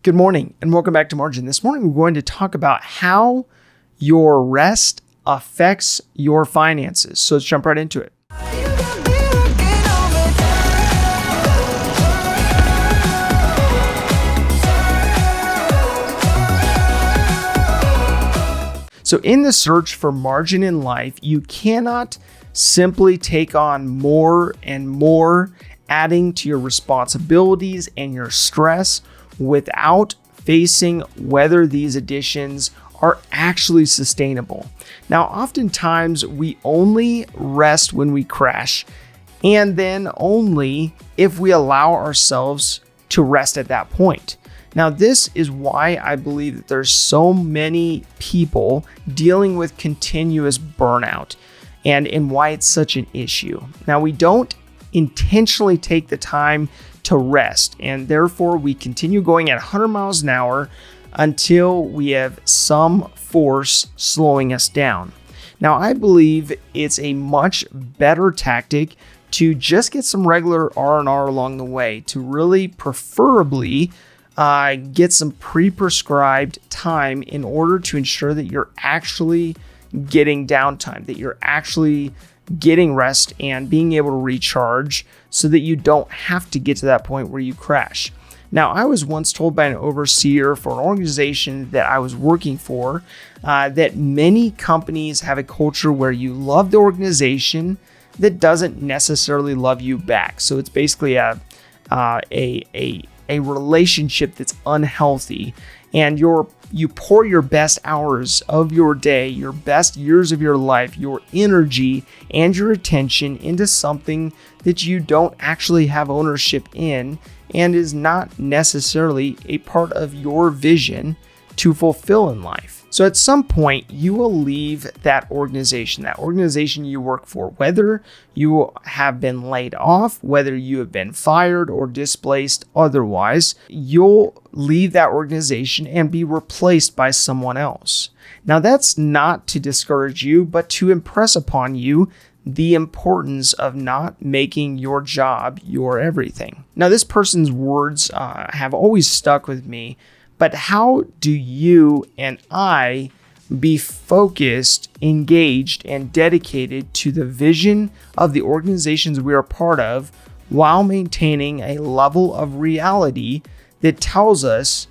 Good morning and welcome back to Margin. This morning we're going to talk about how your rest affects your finances. So let's jump right into it. So in the search for margin in life, you cannot simply take on more and more, adding to your responsibilities and your stress without facing whether these additions are actually sustainable. Now, oftentimes we only rest when we crash, and then only if we allow ourselves to rest at that point. Now, this is why I believe that there's so many people dealing with continuous burnout and why it's such an issue. Now, we don't intentionally take the time to rest, and therefore we continue going at 100 miles an hour until we have some force slowing us down. Now, I believe it's a much better tactic to just get some regular R&R along the way, to really preferably get some pre-prescribed time in order to ensure that you're actually getting downtime, that you're actually getting rest and being able to recharge so that you don't have to get to that point where you crash. Now, I was once told by an overseer for an organization that I was working for that many companies have a culture where you love the organization that doesn't necessarily love you back. So it's basically a relationship that's unhealthy, and you pour your best hours of your day, your best years of your life, your energy and your attention into something that you don't actually have ownership in and is not necessarily a part of your vision to fulfill in life. So at some point, you will leave that organization you work for, whether you have been laid off, whether you have been fired or displaced otherwise, you'll leave that organization and be replaced by someone else. Now, that's not to discourage you, but to impress upon you the importance of not making your job your everything. Now, this person's words have always stuck with me. But how do you and I be focused, engaged, and dedicated to the vision of the organizations we are part of while maintaining a level of reality that tells us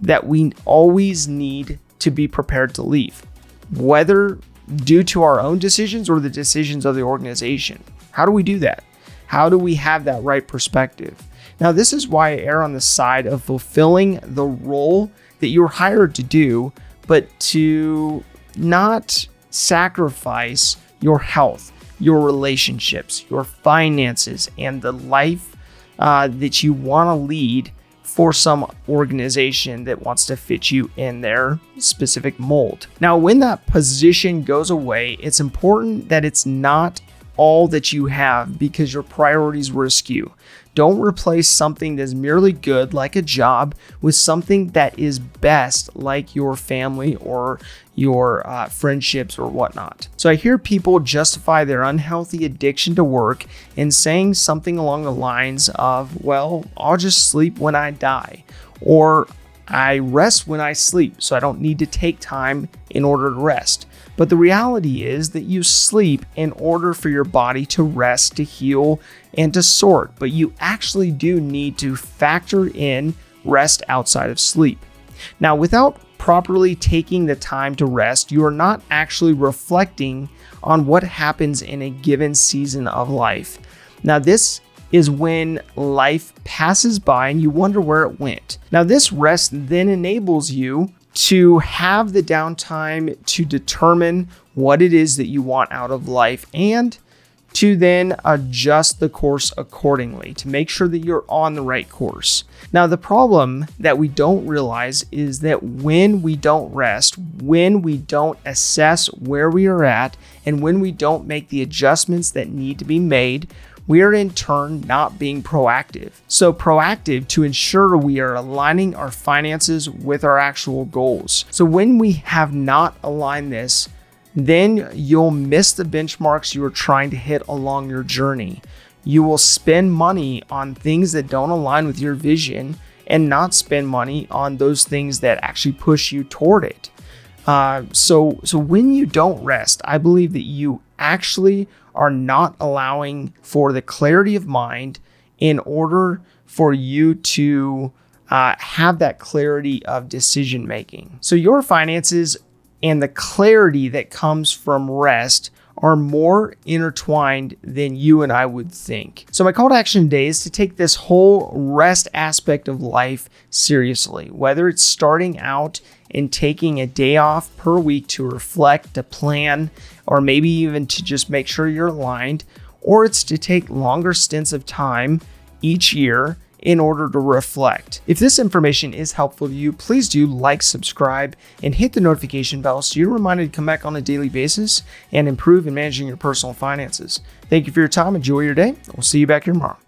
that we always need to be prepared to leave, whether due to our own decisions or the decisions of the organization? How do we do that? How do we have that right perspective? Now, this is why I err on the side of fulfilling the role that you're hired to do, but to not sacrifice your health, your relationships, your finances, and the life that you want to lead for some organization that wants to fit you in their specific mold. Now, when that position goes away, it's important that it's not all that you have because your priorities were askew. Don't replace something that's merely good, like a job, with something that is best, like your family or your friendships or whatnot. So I hear people justify their unhealthy addiction to work in saying something along the lines of, well, I'll just sleep when I die, or I rest when I sleep, so I don't need to take time in order to rest. But the reality is that you sleep in order for your body to rest, to heal, and to sort. But you actually do need to factor in rest outside of sleep. Now, without properly taking the time to rest, you are not actually reflecting on what happens in a given season of life. Now, this is when life passes by and you wonder where it went. Now, this rest then enables you to have the downtime to determine what it is that you want out of life and to then adjust the course accordingly to make sure that you're on the right course. Now, the problem that we don't realize is that when we don't rest, when we don't assess where we are at, and when we don't make the adjustments that need to be made, we are in turn not being proactive. So proactive to ensure we are aligning our finances with our actual goals. So when we have not aligned this, then you'll miss the benchmarks you are trying to hit along your journey. You will spend money on things that don't align with your vision, and not spend money on those things that actually push you toward it. So when you don't rest, I believe that you actually are not allowing for the clarity of mind in order for you to have that clarity of decision making. So your finances and the clarity that comes from rest are more intertwined than you and I would think. So my call to action today is to take this whole rest aspect of life seriously, whether it's starting out and taking a day off per week to reflect, to plan, or maybe even to just make sure you're aligned, or it's to take longer stints of time each year in order to reflect. If this information is helpful to you, please do like, subscribe, and hit the notification bell so you're reminded to come back on a daily basis and improve in managing your personal finances. Thank you for your time. Enjoy your day. We'll see you back here tomorrow.